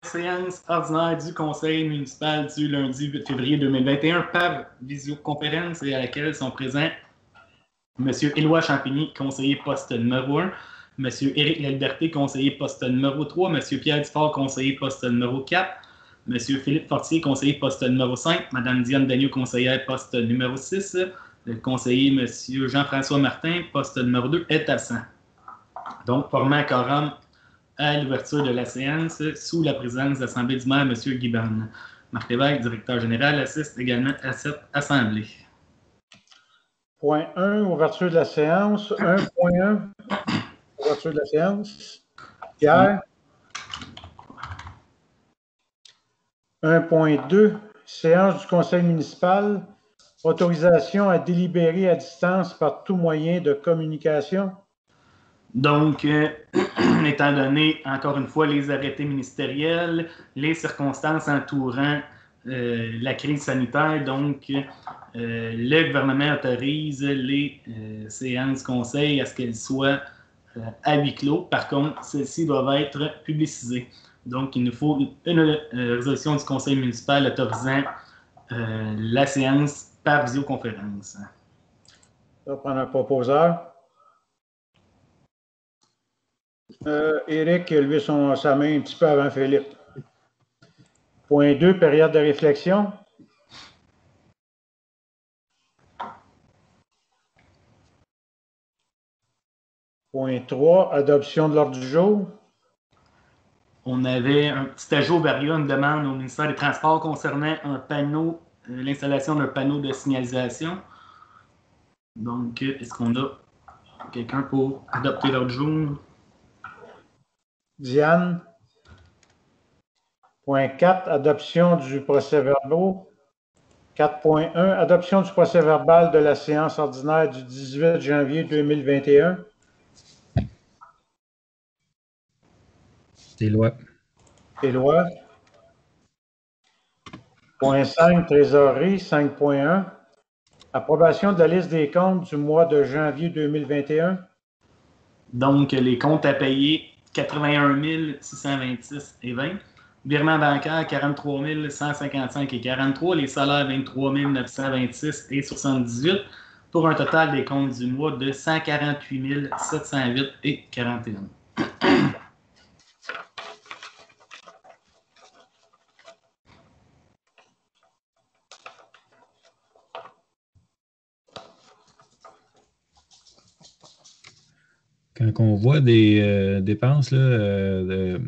séance ordinaire du Conseil municipal du lundi 8 février 2021 par visioconférence et à laquelle sont présents M. Éloi Champigny, conseiller poste numéro 1, M. Éric Laliberté, conseiller poste numéro 3, M. Pierre Dufort, conseiller poste numéro 4, M. Philippe Fortier, conseiller poste numéro 5, Mme Diane Dagneau, conseillère poste numéro 6, le conseiller M. Jean-François Martin, poste numéro 2, est absent. Donc, formant un quorum à l'ouverture de la séance, sous la présidence de l'Assemblée du maire, M. Guy Barne. Marc Lévesque, directeur général, assiste également à cette assemblée. Point 1, ouverture de la séance. 1.1, ouverture de la séance. Pierre. 1.2, séance du conseil municipal. Autorisation à délibérer à distance par tout moyen de communication. Donc, étant donné, encore une fois, les arrêtés ministériels, les circonstances entourant la crise sanitaire, donc le gouvernement autorise les séances conseil à ce qu'elles soient à huis clos. Par contre, celles-ci doivent être publicisées. Donc, il nous faut une résolution du conseil municipal autorisant la séance par visioconférence. On va prendre un proposeur. Éric a levé sa main un petit peu avant Philippe. Point 2, période de réflexion. Point 3, adoption de l'ordre du jour. On avait un petit ajout variant, une demande au ministère des Transports concernant un panneau, l'installation d'un panneau de signalisation. Donc, est-ce qu'on a quelqu'un pour adopter l'ordre du jour? Diane. Point 4, adoption du procès-verbal. 4.1, adoption du procès-verbal de la séance ordinaire du 18 janvier 2021. Éloi. Éloi. Point 5, trésorerie. 5.1, approbation de la liste des comptes du mois de janvier 2021. Donc, les comptes à payer, 81 626,20. Virement bancaire, 43 155,43. Les salaires, 23 926,78. Pour un total des comptes du mois de 148 708,41. Quand on voit des dépenses là, de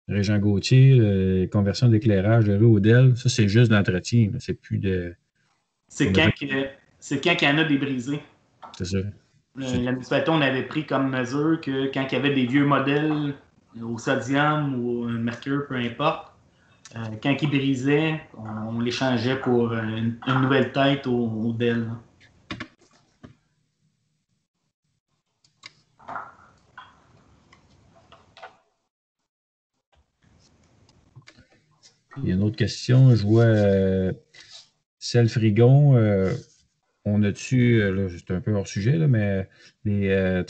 Régent Gauthier, conversion d'éclairage de rue Odell, ça c'est juste d'entretien, c'est plus de... C'est quand il y en a des brisés. C'est ça. La municipalité, on avait pris comme mesure que quand il y avait des vieux modèles au sodium ou au mercure, peu importe, quand ils brisaient, on les changeait pour une nouvelle tête au Dell. Il y a une autre question. Je vois Celle Frigon. On a-tu, là, c'est un peu hors sujet, là, mais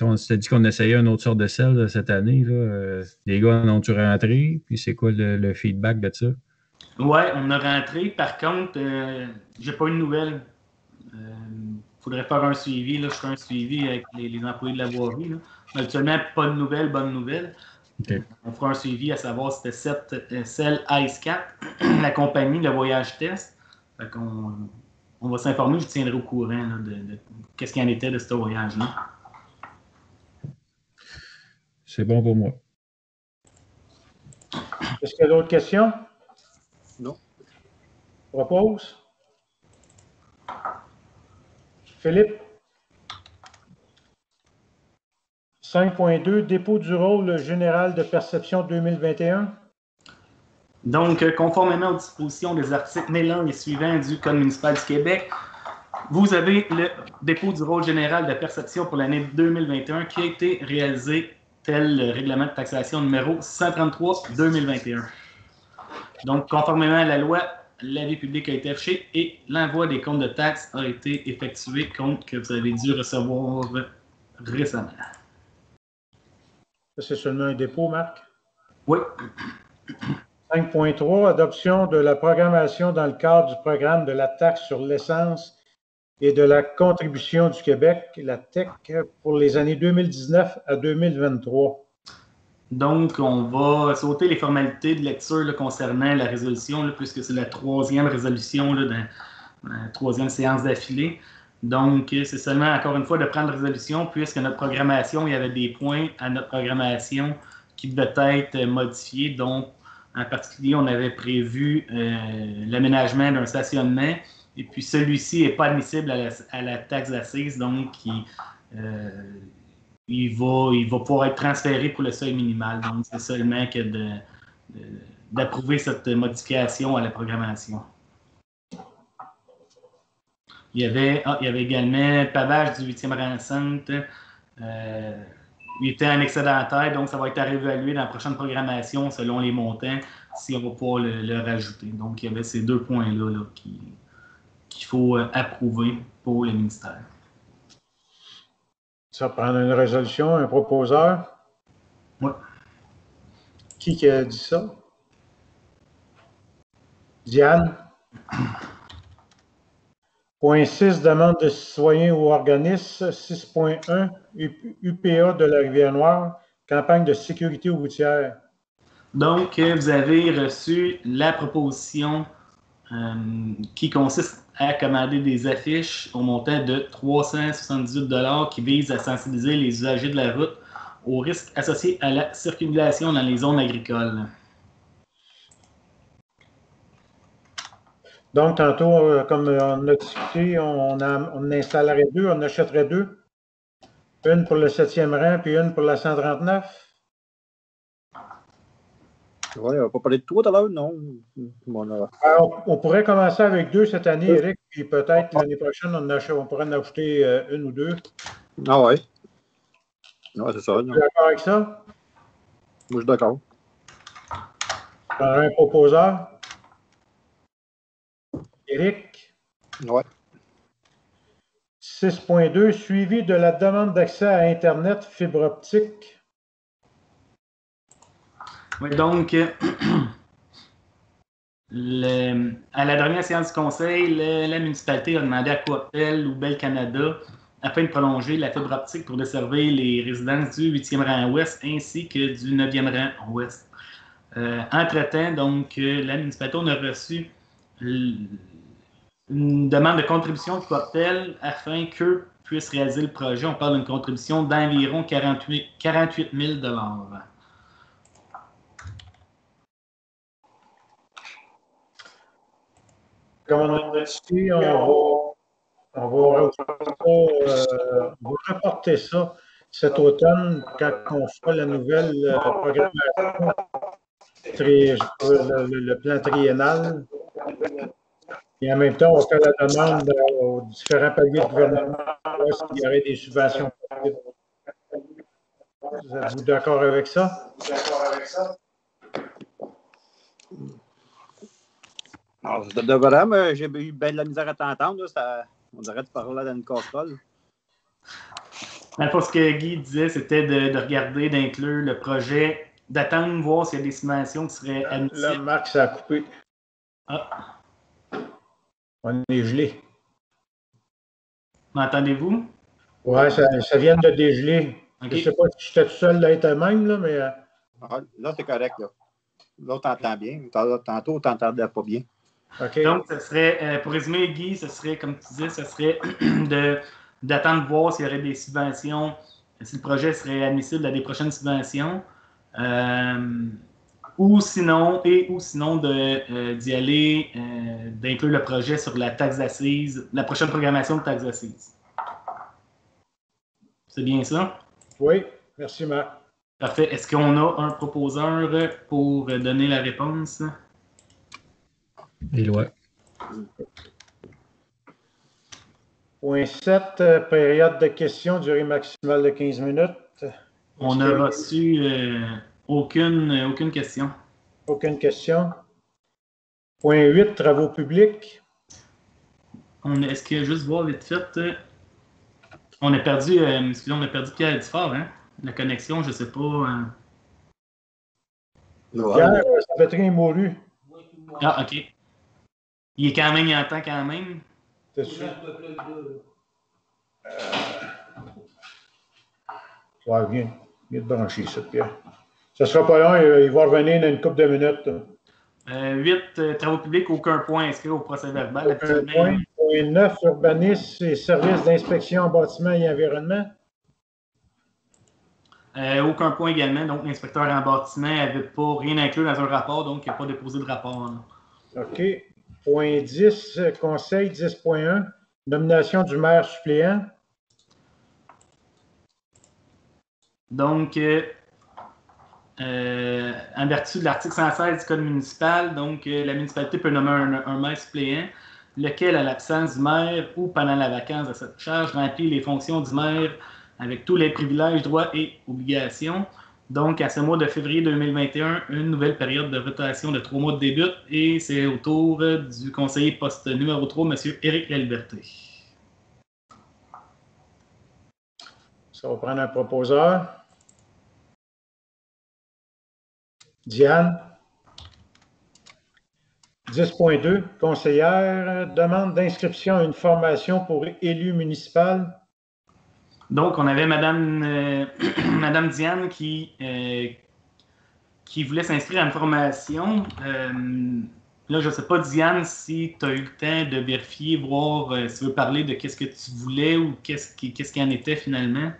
on s'était dit qu'on essayait une autre sorte de sel cette année. Là, les gars en ont-tu rentré? Puis c'est quoi le feedback de ça? Oui, on a rentré. Par contre, j'ai pas eu de nouvelles. Faudrait faire un suivi. Là. Je fais un suivi avec les employés de la voirie. Là. Mais actuellement, pas de nouvelles, bonnes nouvelles. Okay. On fera un suivi à savoir si c'était celle Ice 4, la compagnie, le voyage test. Fait on va s'informer, je tiendrai au courant là, de qu'est-ce qu'il en était de ce voyage-là. C'est bon pour moi. Est-ce qu'il y a d'autres questions? Non. Propose. Philippe. 5.2, dépôt du rôle général de perception 2021. Donc, conformément aux dispositions des articles 1001 et suivants du Code municipal du Québec, vous avez le dépôt du rôle général de perception pour l'année 2021 qui a été réalisé tel le règlement de taxation numéro 133-2021. Donc, conformément à la loi, l'avis public a été affiché et l'envoi des comptes de taxes a été effectué, compte que vous avez dû recevoir récemment. Ça, c'est seulement un dépôt, Marc? Oui. 5.3, adoption de la programmation dans le cadre du programme de la taxe sur l'essence et de la contribution du Québec, la TEC, pour les années 2019 à 2023. Donc, on va sauter les formalités de lecture là, concernant la résolution, là, puisque c'est la troisième résolution là, dans la troisième séance d'affilée. Donc, c'est seulement, encore une fois, de prendre résolution, puisque notre programmation, il y avait des points à notre programmation qui devaient être modifiés. Donc, en particulier, on avait prévu l'aménagement d'un stationnement, et puis celui-ci n'est pas admissible à la taxe d'assises, donc il va pouvoir être transféré pour le seuil minimal. Donc, c'est seulement que d'approuver cette modification à la programmation. Il y avait également pavage du 8e rang centre. Il était en excédentaire, donc ça va être à réévaluer dans la prochaine programmation selon les montants, si on va pouvoir le rajouter. Donc, il y avait ces deux points-là là, qu'il faut approuver pour le ministère. Ça prend une résolution, un proposeur. Oui. Qui a dit ça? Diane? Point 6, demande de citoyens ou organismes. 6.1, UPA de la Rivière-Noire, campagne de sécurité routière. Donc, vous avez reçu la proposition qui consiste à commander des affiches au montant de 378 $ qui visent à sensibiliser les usagers de la route aux risques associés à la circulation dans les zones agricoles. Donc, tantôt, comme on a discuté, on installerait deux, on achèterait deux. Une pour le 7e rang, puis une pour la 139. Oui, on va pas parler de toi tout à l'heure, non? Alors, on pourrait commencer avec deux cette année, Eric, puis peut-être l'année prochaine, on pourrait en ajouter une ou deux. Ah ouais. Ouais, c'est ça. Tu es d'accord avec ça? Moi, je suis d'accord. Un proposeur? Éric? Oui. 6.2, suivi de la demande d'accès à Internet fibre optique. Oui, donc, à la dernière séance du Conseil, la municipalité a demandé à Coppel ou Bell Canada afin de prolonger la fibre optique pour desservir les résidences du 8e rang ouest ainsi que du 9e rang ouest. Entre-temps, donc, la municipalité a reçu une demande de contribution de Coppel afin qu'eux puissent réaliser le projet. On parle d'une contribution d'environ 48 000 $. Comme on a dit, on va reporter ça cet automne quand on fera la nouvelle programmation, le plan triennal. Et en même temps, on fait la demande aux différents paliers de gouvernement s'il y aurait des subventions. Vous êtes-vous d'accord avec ça? Alors, je te devrais, mais j'ai eu bien de la misère à t'entendre. On dirait que tu parlais dans une casserole. Ce que Guy disait, c'était de regarder, d'inclure le projet, d'attendre, voir s'il y a des subventions qui seraient admissibles. Là, Marc, ça a coupé. Ah. On est gelé. M'entendez-vous? Oui, ça vient de dégeler. Okay. Je ne sais pas si j'étais tout seul là même, là, mais. Là, c'est correct. Là, t'entends bien. Tantôt, tu n'entendais pas bien. Okay. Donc, ce serait, pour résumer, Guy, ce serait, comme tu disais, ce serait d'attendre de voir s'il y aurait des subventions, si le projet serait admissible à des prochaines subventions, ou sinon d'y aller, d'inclure le projet sur la taxe d'assises, la prochaine programmation de taxe d'assises. C'est bien ça? Oui, merci Marc. Parfait. Est-ce qu'on a un proposeur pour donner la réponse? Éloi. Point 7, période de questions, durée maximale de 15 minutes. On n'a reçu aucune question. Aucune question. Point 8, travaux publics. Est-ce que juste voir vite fait, on a perdu Pierre Dufort, hein? La connexion, je ne sais pas. Pierre, Salpêtrier est mouru. Ah, OK. Il est quand même, il entend quand même. T'es sûr? Ouais, viens te brancher ça, Pierre. Ça sera pas long, il va revenir dans une couple de minutes. 8, travaux publics, aucun point inscrit au procès-verbal. Un point. Point 9, urbanisme et services d'inspection en bâtiment et environnement. Aucun point également. Donc, l'inspecteur en bâtiment n'avait pas rien inclus dans un rapport, donc il n'a pas déposé de rapport. Là. OK. Point 10, conseil 10.1, nomination du maire suppléant. Donc, en vertu de l'article 116 du Code municipal, donc la municipalité peut nommer un maire suppléant, lequel, à l'absence du maire ou pendant la vacance de cette charge, remplit les fonctions du maire avec tous les privilèges, droits et obligations. Donc, à ce mois de février 2021, une nouvelle période de rotation de 3 mois débute et c'est au tour du conseiller poste numéro 3, M. Éric Laliberté. Ça va prendre un proposeur. Diane. 10.2, conseillère, demande d'inscription à une formation pour élu municipal. Donc, on avait Madame Diane qui voulait s'inscrire à une formation. Là, je ne sais pas, Diane, si tu as eu le temps de vérifier, voir si tu veux parler de qu'est-ce que tu voulais ou qu'est-ce qui en était finalement.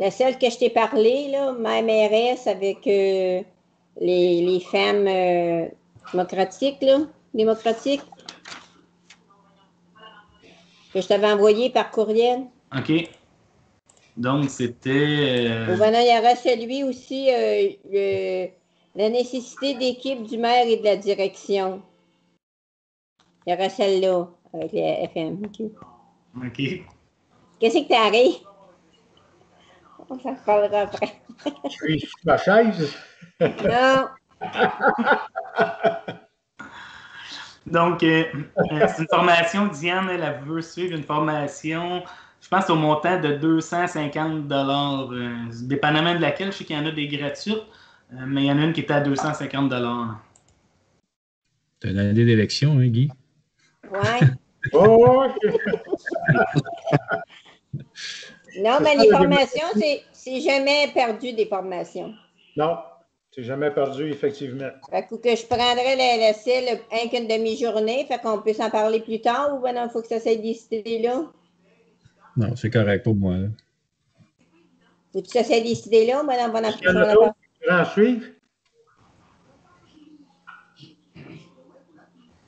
La seule que je t'ai parlé, là, ma mairesse avec les femmes démocratiques, que je t'avais envoyé par courriel. OK. Donc, c'était... Maintenant, il y aura celui aussi, la nécessité d'équipe du maire et de la direction. Il y aura celle-là, avec les FM. OK. Qu'est-ce que t'arrives? On s'en reparlera après. Je suis ma chaise. Non. Donc, c'est une formation, Diane, elle veut suivre une formation, je pense au montant de 250 $, dépendamment de laquelle, je sais qu'il y en a des gratuites, mais il y en a une qui était à 250 $. C'est une année d'élection, hein, Guy? Ouais. Oh, Non, mais les formations, c'est jamais perdu des formations. non, c'est jamais perdu, effectivement. Fait que je prendrais la celle un qu'une demi-journée, fait qu'on peut s'en parler plus tard ou ben il faut que ça soit décidé là? Non, c'est correct pour moi. Là. Faut que ça soit décidé là, ben on va en parler. En suivre?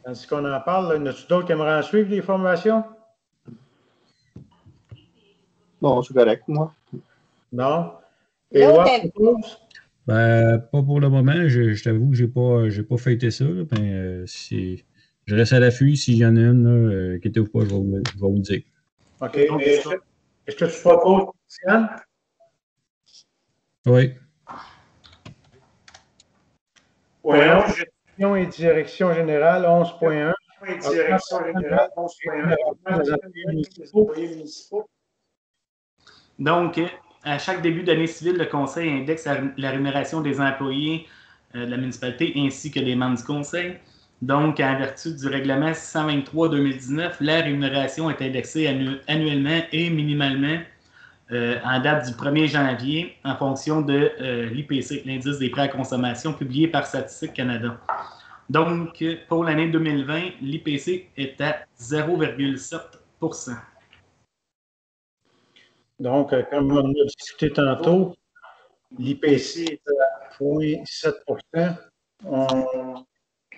Tandis qu'on en parle, y en a-tu d'autres qui aimeraient en suivre les formations? Non, c'est correct, moi. Non? Et Ben, pas pour le moment. Je t'avoue que j'ai pas fêté ça. Là, ben, je reste à l'affût. S'il y en a une, inquiétez-vous pas, je vais vous le dire. OK. Mais est-ce que tu proposes, Diane? Oui. Ouais, gestion et direction générale, 11.1. Direction générale, 11.1. Donc, à chaque début d'année civile, le Conseil indexe la rémunération des employés de la municipalité ainsi que des membres du Conseil. Donc, en vertu du règlement 623-2019, la rémunération est indexée annuellement et minimalement en date du 1er janvier en fonction de l'IPC, l'indice des prix à consommation publié par Statistique Canada. Donc, pour l'année 2020, l'IPC est à 0,7 %. Donc, comme on a discuté tantôt, l'IPC est à 0,7 %.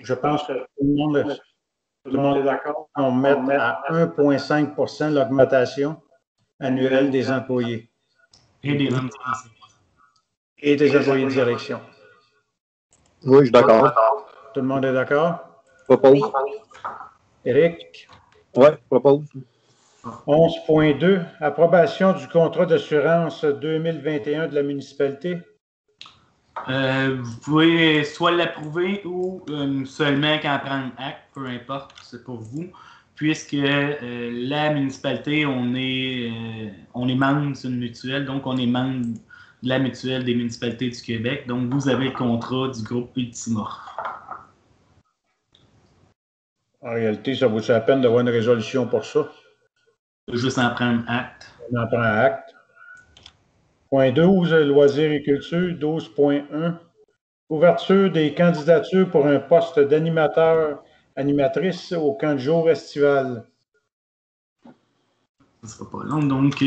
Je pense que tout le monde est d'accord. On met à 1,5 % l'augmentation annuelle des employés. Et des membres du Conseil. Et des employés de direction. Oui, je suis d'accord. Tout le monde est d'accord? Propose. Éric? Oui, propose. 11.2, approbation du contrat d'assurance 2021 de la municipalité. Vous pouvez soit l'approuver ou seulement qu'en prendre acte, peu importe, c'est pour vous. puisque la municipalité, on est membre d'une mutuelle, donc on est membre de la mutuelle des municipalités du Québec. Donc, vous avez le contrat du groupe Ultima. En réalité, ça vaut la peine d'avoir une résolution pour ça. Juste en prendre acte. On en prend acte. Point 12, loisirs et culture. 12.1, ouverture des candidatures pour un poste d'animateur, animatrice au camp de jour estival. Ça ne sera pas long. Donc,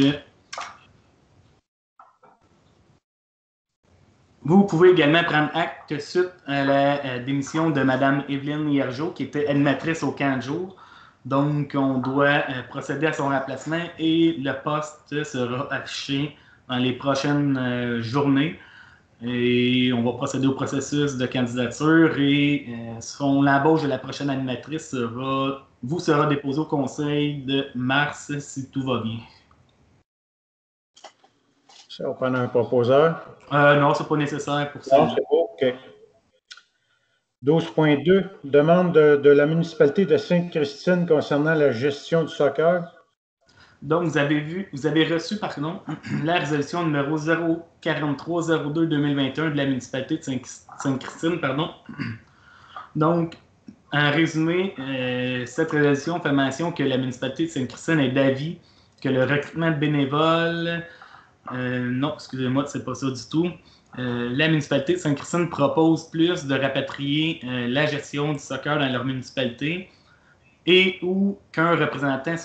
vous pouvez également prendre acte suite à la démission de Mme Evelyne Hiergeau, qui était animatrice au camp de jour. Donc, on doit procéder à son remplacement et le poste sera affiché dans les prochaines journées. Et on va procéder au processus de candidature et l'embauche de la prochaine animatrice sera déposée au conseil de mars si tout va bien. Ça va prendre un proposeur. Non, ce n'est pas nécessaire pour ça. Non, c'est beau. OK. 12.2, demande de la municipalité de Sainte-Christine concernant la gestion du soccer. Donc, vous avez reçu, la résolution numéro 04302-2021 de la municipalité de Sainte-Christine, Donc, en résumé, cette résolution fait mention que la municipalité de Sainte-Christine est d'avis que le recrutement de bénévoles, non, excusez-moi, c'est pas ça du tout. La municipalité de Sainte-Christine propose plus de rapatrier la gestion du soccer dans leur municipalité et ou qu'un représentant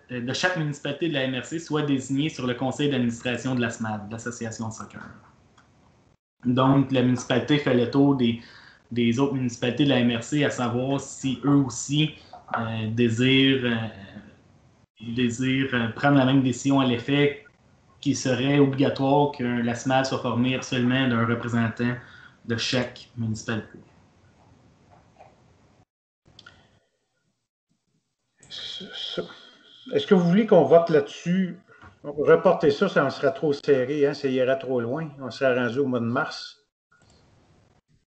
de chaque municipalité de la MRC soit désigné sur le conseil d'administration de la SMAD, l'Association de soccer. Donc, la municipalité fait le tour des autres municipalités de la MRC à savoir si eux aussi désirent prendre la même décision à l'effet qu'il serait obligatoire que la SMAD soit formée absolument d'un représentant de chaque municipalité. Est-ce que vous voulez qu'on vote là-dessus? Reporter ça, ça en serait trop serré, hein? Ça irait trop loin. On serait rendu au mois de mars.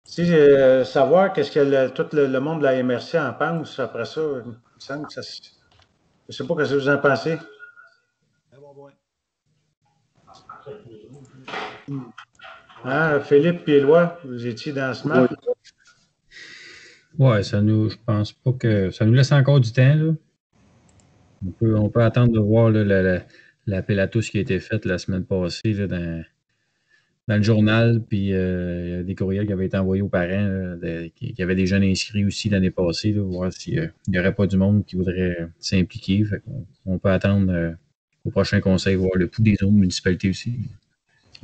Savoir qu'est-ce que tout le monde de la MRC en pense après ça, il me semble que ça. Je ne sais pas ce que vous en pensez. Hein, Philippe et Éloi, vous étiez dans ce match? Ouais, je pense pas que ça nous laisse encore du temps, là. On peut attendre de voir là, l'appel à tous qui a été fait la semaine passée là, dans le journal, puis il y a des courriels qui avaient été envoyés aux parents, qui avaient des jeunes inscrits aussi l'année passée, là, voir s'il n'y aurait pas du monde qui voudrait s'impliquer. On peut attendre au prochain conseil, voir le pouls des autres municipalités aussi.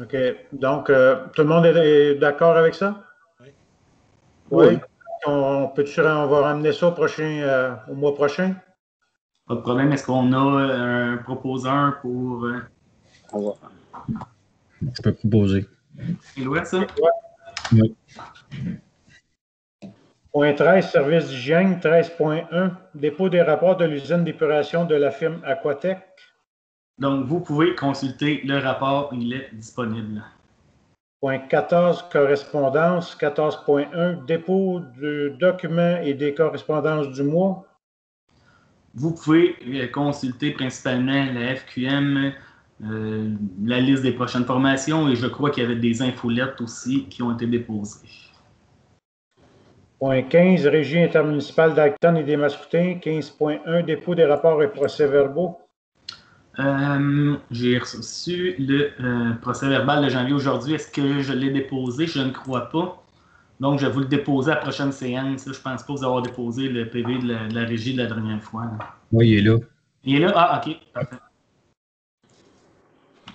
OK. Donc, tout le monde est d'accord avec ça? Oui. On va ramener ça au mois prochain? Pas de problème. Est-ce qu'on a un proposeur pour... Je peux proposer. Éloi, ça? Oui. Point 13, service d'hygiène. 13.1, dépôt des rapports de l'usine d'épuration de la firme Aquatec. Donc, vous pouvez consulter le rapport, il est disponible. Point 14, correspondance. 14.1, dépôt de documents et des correspondances du mois. Vous pouvez consulter principalement la FQM, la liste des prochaines formations, et je crois qu'il y avait des infolettes aussi qui ont été déposées. Point 15, Régie intermunicipale d'Acton et des Mascoutins. 15.1, dépôt des rapports et procès-verbaux. J'ai reçu le procès-verbal de janvier aujourd'hui. Est-ce que je l'ai déposé? Je ne crois pas. Donc, je vais vous le déposer à la prochaine séance. Je ne pense pas vous avoir déposé le PV de la régie de la dernière fois. Oui, il est là. Il est là? Ah, OK. Parfait.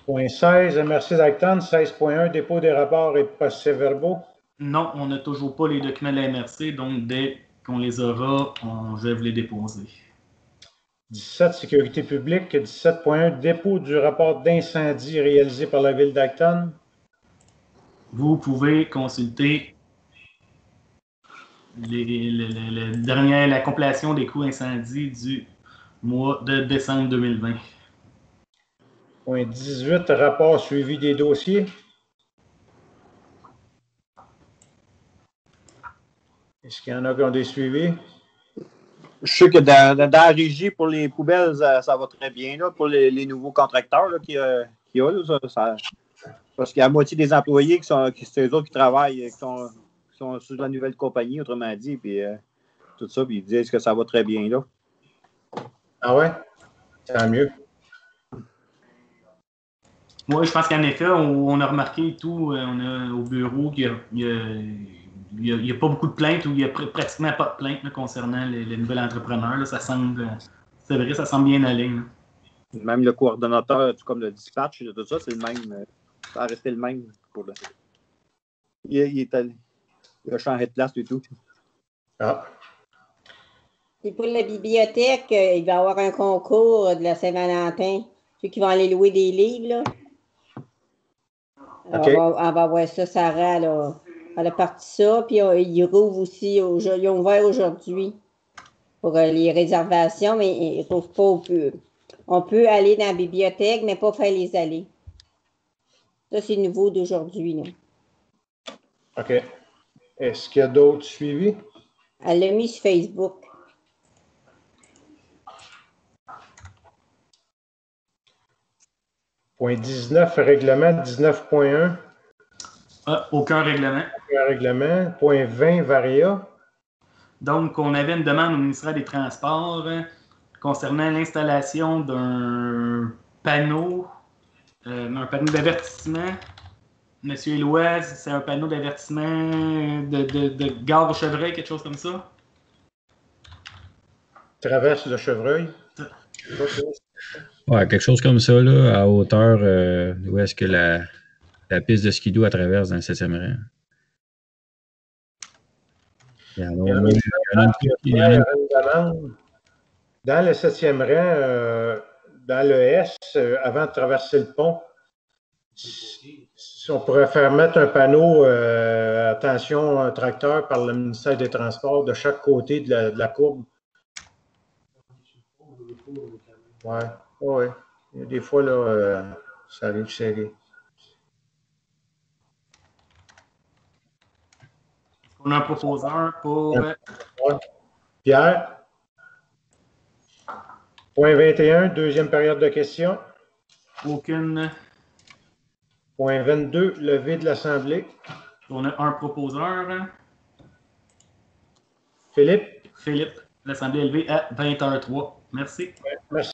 Point 16, MRC d'Acton. 16.1, dépôt des rapports et procès-verbaux. Non, on n'a toujours pas les documents de la MRC. Donc, dès qu'on les aura, je vais vous les déposer. 17, sécurité publique. 17.1, dépôt du rapport d'incendie réalisé par la ville d'Acton. Vous pouvez consulter la compilation des coûts incendies du mois de décembre 2020. Point 18, rapport suivi des dossiers. Est-ce qu'il y en a qui ont des suivis? Je sais que dans la régie, pour les poubelles, ça va très bien, là, pour les nouveaux contracteurs là, qu'il y a. Là, parce qu'il y a la moitié des employés c'est eux autres qui travaillent, qui sont sur la nouvelle compagnie, autrement dit, puis tout ça, puis ils disent que ça va très bien, là. Ah ouais? Tant mieux. Moi, je pense qu'en effet, on a remarqué tout, on a au bureau qu'il n'y a pas beaucoup de plaintes ou il n'y a pratiquement pas de plaintes là, concernant les nouveaux entrepreneurs. Là, ça semble, c'est vrai, ça semble bien aller. Là. Même le coordonnateur, tout comme le dispatch, tout ça, c'est le même. Ça a resté le même. Il a changé de place et tout. Ah. Et pour la bibliothèque, il va y avoir un concours de la Saint-Valentin. Ceux qui vont aller louer des livres, là. Alors, OK. on va voir ça, Sarah, là. Elle a parti ça, puis ils rouvrent aussi, ils ont ouvert aujourd'hui pour les réservations, mais ils ne rouvrent pas. On peut aller dans la bibliothèque, mais pas faire les allées. Ça, c'est nouveau d'aujourd'hui, là. OK. Est-ce qu'il y a d'autres suivis? Elle l'a mis sur Facebook. Point 19, règlement 19.1. Aucun règlement. Aucun règlement. Point 20, varia. Donc, on avait une demande au ministère des Transports concernant l'installation d'un panneau d'avertissement. Monsieur Éloi, c'est un panneau d'avertissement de gare au Chevreuil, quelque chose comme ça? Traverse de Chevreuil. Ouais, quelque chose comme ça, là, à hauteur où est-ce que la piste de skidoo traverse dans le 7e rang. Il y en a une demande. Dans le 7e rang, dans le S, avant de traverser le pont, si on pourrait faire mettre un panneau attention, un tracteur par le ministère des Transports de chaque côté de la courbe. Ouais, ouais. Il y a des fois, là, ça arrive serré. On a un proposeur pour. Ouais. Pierre? Point 21, deuxième période de questions. Aucune. Point 22, levée de l'Assemblée. On a un proposeur. Philippe? Philippe. L'Assemblée est levée à 20h03. Merci. Merci.